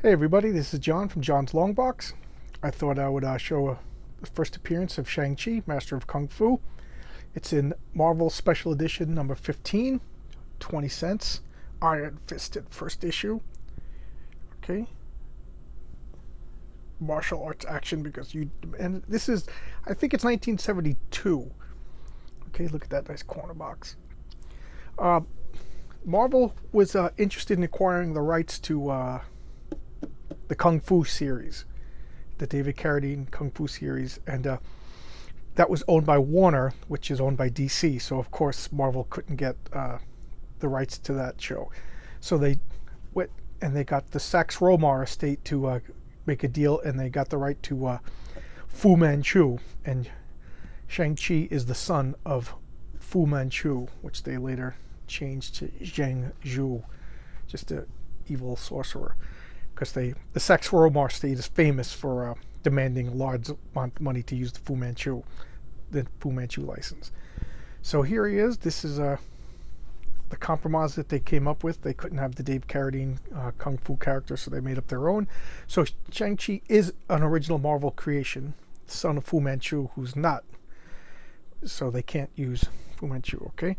Hey everybody, this is John from John's Long Box. I thought I would show the first appearance of Shang-Chi, Master of Kung Fu. It's in Marvel Special Edition number 15, 20 cents, Iron Fisted first issue. Okay. Martial arts action and this is, I think it's 1972. Okay, look at that nice corner box. Marvel was interested in acquiring the rights to the Kung Fu series, the David Carradine Kung Fu series, and that was owned by Warner, which is owned by DC. So of course Marvel couldn't get the rights to that show. So they went and they got the Saxe-Rohmer estate to make a deal, and they got the right to Fu Manchu. And Shang-Chi is the son of Fu Manchu, which they later changed to Zhang Zhu, just an evil sorcerer. Because the Saxe-Rohmer state is famous for demanding a large amount of money to use the Fu Manchu license. So here he is. This is the compromise that they came up with. They couldn't have the Dave Carradine Kung Fu character, so they made up their own. So Shang-Chi is an original Marvel creation, son of Fu Manchu, who's not. So they can't use Fu Manchu, okay?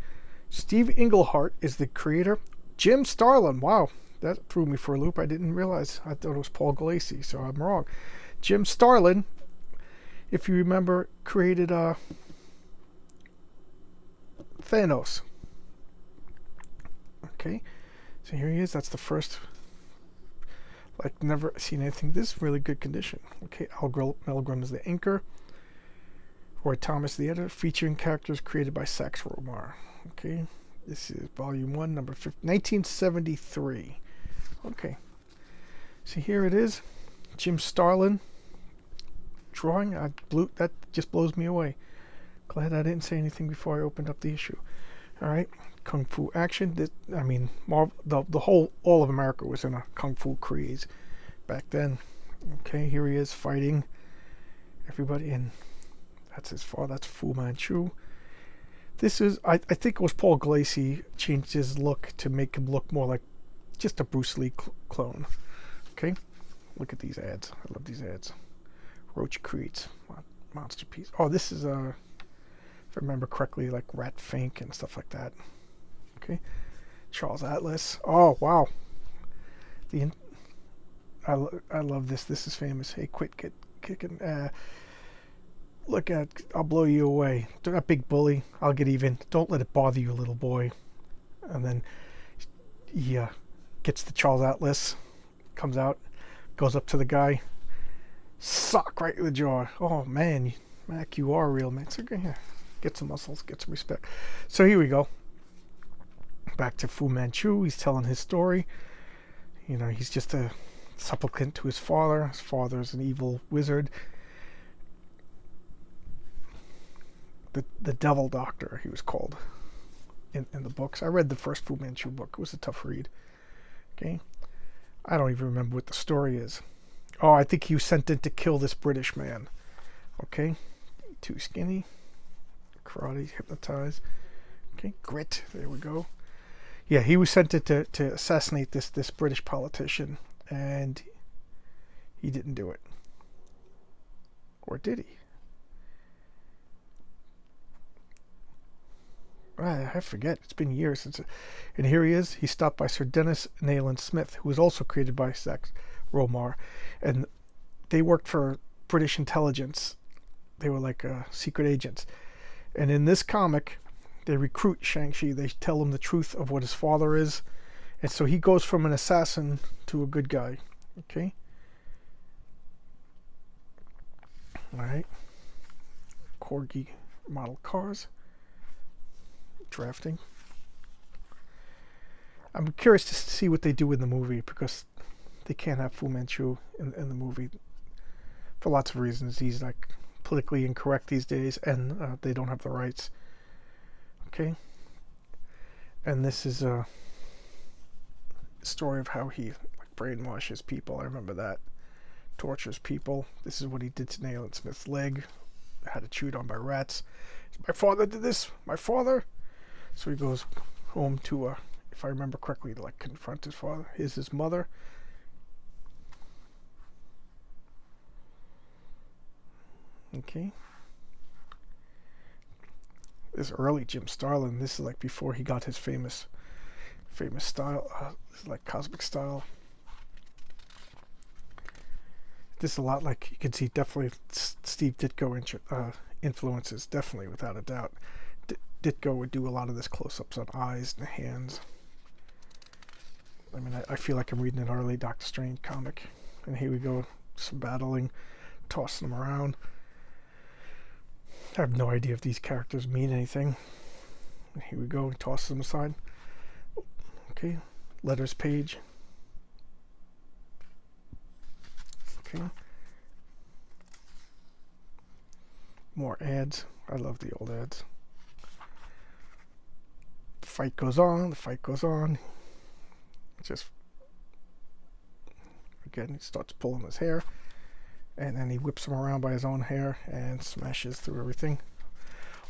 Steve Englehart is the creator. Jim Starlin, wow. That threw me for a loop. I didn't realize. I thought it was Paul Gulacy, so I'm wrong. Jim Starlin, if you remember, created Thanos. Okay, so here he is. That's the first. Like, never seen anything this really good condition. Okay, Al Milgram is the inker. Roy Thomas the editor. Featuring characters created by Saxe-Rohmer. Okay, this is volume 1, number 1973. Okay, so here it is, Jim Starlin drawing. That just blows me away. Glad I didn't say anything before I opened up the issue. All right, Kung Fu action. All of America was in a Kung Fu craze back then. Okay, here he is fighting everybody, and that's his father. That's Fu Manchu. This is, I think it was Paul Gulacy changed his look to make him look more like just a Bruce Lee clone. Okay, look at these ads. I love these ads. Roach Creates Monster Piece. Oh, this is if I remember correctly, like Rat Fink and stuff like that. Okay, Charles Atlas. Oh wow, I love this. This is famous. Hey, quit kicking. Look at, I'll blow you away. That big bully. I'll get even. Don't let it bother you, little boy. And then, yeah, gets the Charles Atlas, comes out, goes up to the guy, sock right in the jaw. Oh man, Mac, you are a real man. So here, get some muscles, get some respect. So here we go. Back to Fu Manchu. He's telling his story. You know, he's just a supplicant to his father. His father's an evil wizard. The Devil Doctor, he was called in the books. I read the first Fu Manchu book. It was a tough read. Okay, I don't even remember what the story is. Oh, I think he was sent in to kill this British man. Okay, too skinny. Karate, hypnotize. Okay, grit. There we go. Yeah, he was sent in to assassinate this British politician, and he didn't do it. Or did he? I forget. It's been years since. And here he is. He's stopped by Sir Dennis Nayland Smith, who was also created by Saxe-Rohmer, and they worked for British intelligence. They were like secret agents. And in this comic, they recruit Shang-Chi. They tell him the truth of what his father is, and so he goes from an assassin to a good guy. Okay. All right. Corgi model cars. Drafting. I'm curious to see what they do in the movie, because they can't have Fu Manchu in the movie for lots of reasons. He's like politically incorrect these days, and they don't have the rights. Okay, and this is a story of how he brainwashes people. I remember that. Tortures people. This is what he did to Nayland Smith's leg. Had it chewed on by rats. My father did this. My father. So he goes home to, if I remember correctly, to like confront his father. Here's his mother. Okay. This early Jim Starlin. This is like before he got his famous style. This is like cosmic style. This is a lot like, you can see definitely Steve Ditko influences, definitely, without a doubt. Ditko would do a lot of this close-ups on eyes and hands. I mean, I feel like I'm reading an early Doctor Strange comic. And here we go, some battling, tossing them around. I have no idea if these characters mean anything. And here we go, he tosses them aside. Okay, letters page. Okay. More ads. I love the old ads. The fight goes on, the fight goes on. Just, again, he starts pulling his hair, and then he whips him around by his own hair and smashes through everything.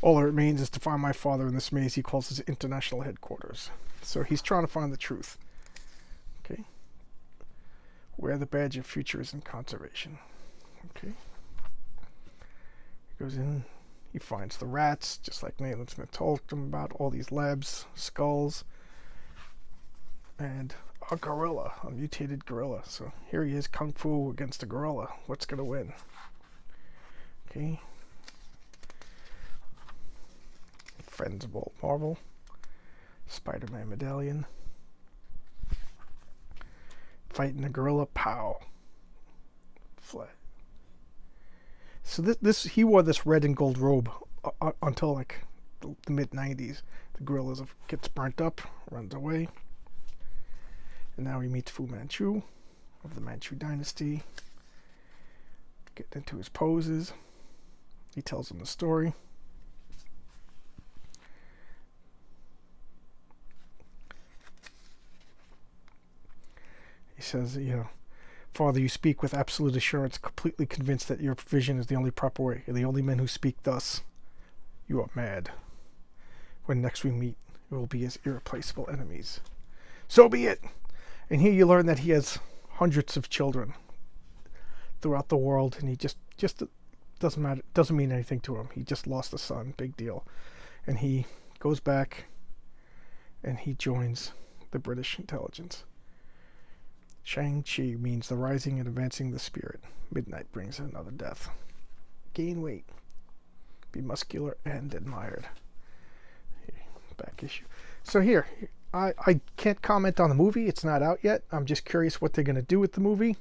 All it remains is to find my father in this maze he calls his international headquarters. So he's trying to find the truth. Okay. Where the badge of future is in conservation. Okay. He goes in, he finds the rats, just like Nathan Smith told him about, all these labs, skulls, and a gorilla, a mutated gorilla. So here he is, kung fu against a gorilla. What's gonna win? Okay. Friends of Walt Marvel. Spider-Man medallion. Fighting the gorilla, pow. Flat. So this he wore this red and gold robe until like the mid-90s. The gorilla gets burnt up, runs away. And now he meets Fu Manchu of the Manchu dynasty. Getting into his poses. He tells him the story. He says, you know, Father, you speak with absolute assurance, completely convinced that your vision is the only proper way. You're the only men who speak thus. You are mad. When next we meet, it will be as irreplaceable enemies. So be it! And here you learn that he has hundreds of children throughout the world, and he just doesn't mean anything to him. He just lost a son, big deal. And he goes back and he joins the British intelligence. Shang-Chi means the rising and advancing the spirit. Midnight brings another death. Gain weight. Be muscular and admired. Here, back issue. So here, I can't comment on the movie. It's not out yet. I'm just curious what they're going to do with the movie.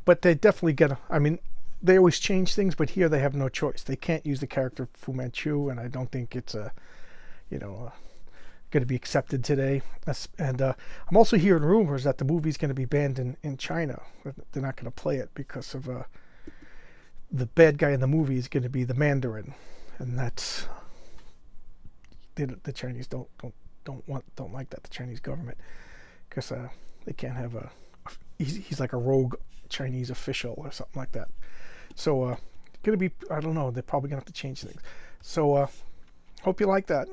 But they definitely I mean, they always change things, but here they have no choice. They can't use the character Fu Manchu, and I don't think it's going to be accepted today. And I'm also hearing rumors that the movie's going to be banned in China. They're not going to play it because of the bad guy in the movie is going to be the Mandarin, and that's the Chinese don't like that, the Chinese government, because they can't have he's like a rogue Chinese official or something like that. So gonna be, I don't know, they're probably gonna have to change things. So hope you like that.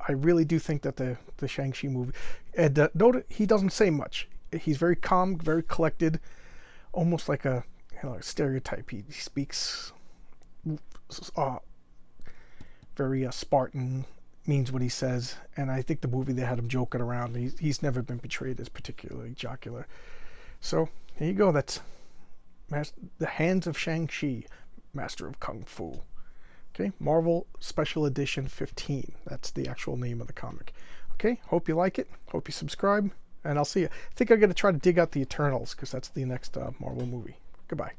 I really do think that the Shang-Chi movie, and note he doesn't say much. He's very calm, very collected, almost like a stereotype. He speaks very Spartan, means what he says, and I think the movie they had him joking around. He's never been portrayed as particularly jocular. So here you go. That's The Hands of Shang-Chi, Master of Kung Fu. Okay, Marvel Special Edition 15. That's the actual name of the comic. Okay, hope you like it. Hope you subscribe, and I'll see you. I think I'm going to try to dig out the Eternals, because that's the next Marvel movie. Goodbye.